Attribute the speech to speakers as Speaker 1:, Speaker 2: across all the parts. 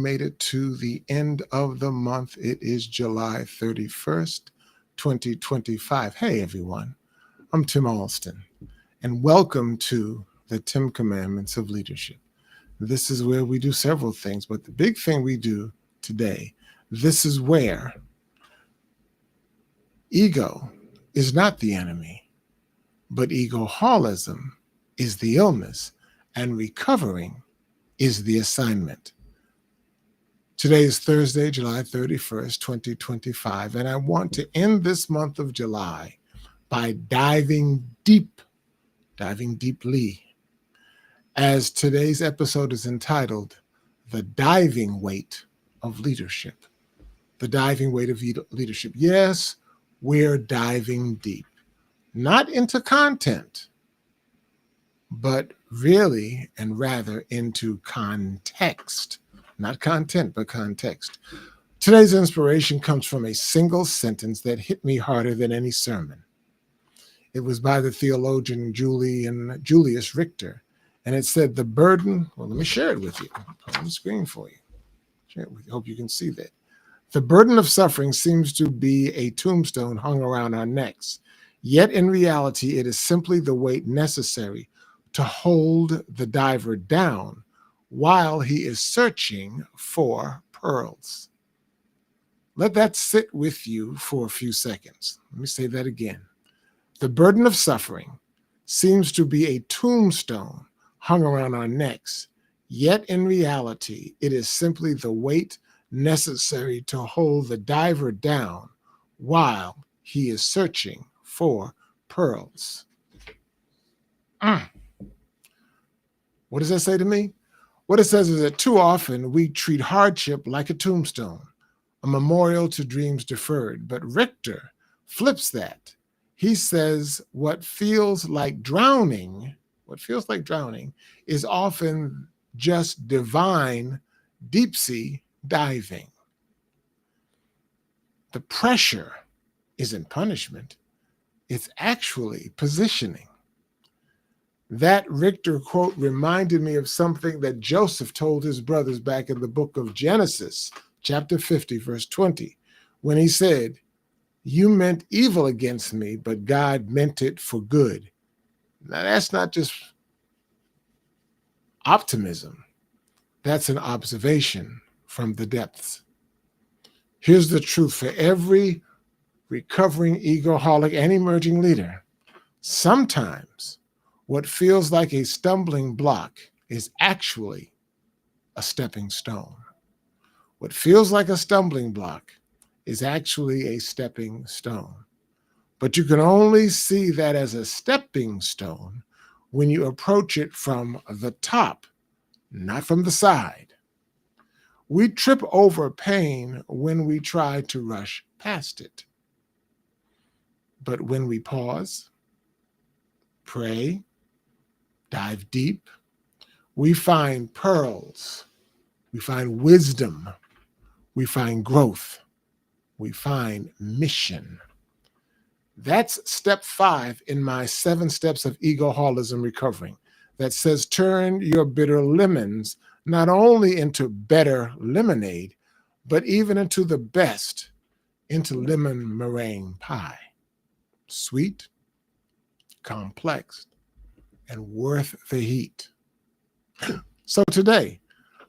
Speaker 1: made it to the end of the month. It is July 31st, 2025. Hey, everyone. I'm Tim Alston, and welcome to the Tim Commandments of Leadership. This is where we do several things, but the big thing we do today, this is where ego is not the enemy, but egoholism is the illness, and recovering is the assignment. Today is Thursday, July 31st, 2025, and I want to end this month of July by diving deeply, as today's episode is entitled, The Diving Weight of Leadership. The Diving Weight of Leadership. Yes, we're diving deep, not into content, but really and rather into context. Not content, but context. Today's inspiration comes from a single sentence that hit me harder than any sermon. It was by the theologian Julius Richter, and it said, the burden, well, let me share it with you. I'll put it on the screen for you. Share it with you. Hope you can see that. The burden of suffering seems to be a tombstone hung around our necks, yet in reality, it is simply the weight necessary to hold the diver down while he is searching for pearls. Let that sit with you for a few seconds. Let me say that again. The burden of suffering seems to be a tombstone hung around our necks, yet in reality, it is simply the weight necessary to hold the diver down while he is searching for pearls. What does that say to me? What it says is that too often we treat hardship like a tombstone, a memorial to dreams deferred. But Richter flips that. He says what feels like drowning is often just divine deep sea diving. The pressure isn't punishment. It's actually positioning. That Richter quote reminded me of something that Joseph told his brothers back in the book of Genesis, chapter 50, verse 20, when he said, you meant evil against me, but God meant it for good. Now, that's not just optimism. That's an observation from the depths. Here's the truth for every recovering egoholic and emerging leader. Sometimes what feels like a stumbling block is actually a stepping stone. What feels like a stumbling block is actually a stepping stone. But you can only see that as a stepping stone when you approach it from the top, not from the side. We trip over pain when we try to rush past it. But when we pause, pray, dive deep, we find pearls, we find wisdom, we find growth, we find mission. That's step 5 in my 7 steps of egoholism recovering that says turn your bitter lemons not only into better lemonade, but even into the best, into lemon meringue pie. Sweet, complex, and worth the heat. So today,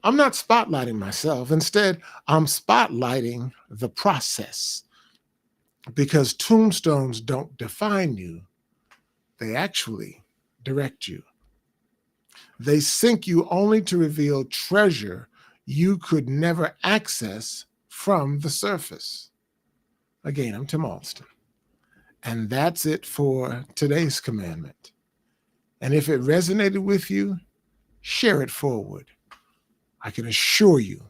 Speaker 1: I'm not spotlighting myself. Instead, I'm spotlighting the process, because tombstones don't define you. They actually direct you. They sink you only to reveal treasure you could never access from the surface. Again, I'm Tim Alston. And that's it for today's commandment. And if it resonated with you, share it forward. I can assure you,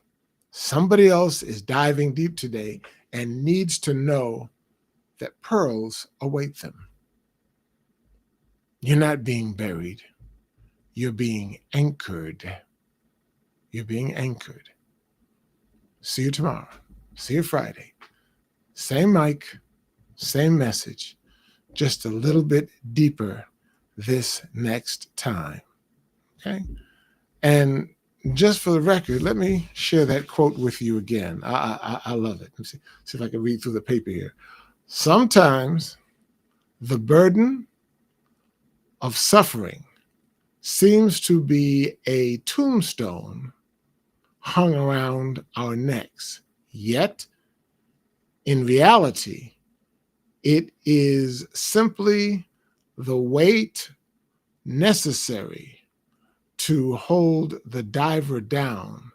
Speaker 1: somebody else is diving deep today and needs to know that pearls await them. You're not being buried. You're being anchored. You're being anchored. See you tomorrow. See you Friday. Same mic, same message, just a little bit deeper this next time. Okay? And just for the record, let me share that quote with you again. I love it. Let me see if I can read through the paper here. Sometimes the burden of suffering seems to be a tombstone hung around our necks. Yet, in reality, it is simply the weight necessary to hold the diver down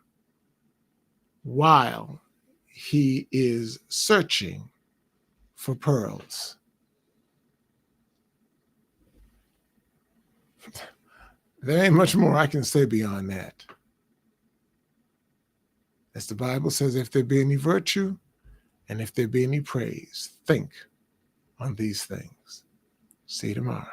Speaker 1: while he is searching for pearls. There ain't much more I can say beyond that. As the Bible says, if there be any virtue and if there be any praise, think on these things. See you tomorrow.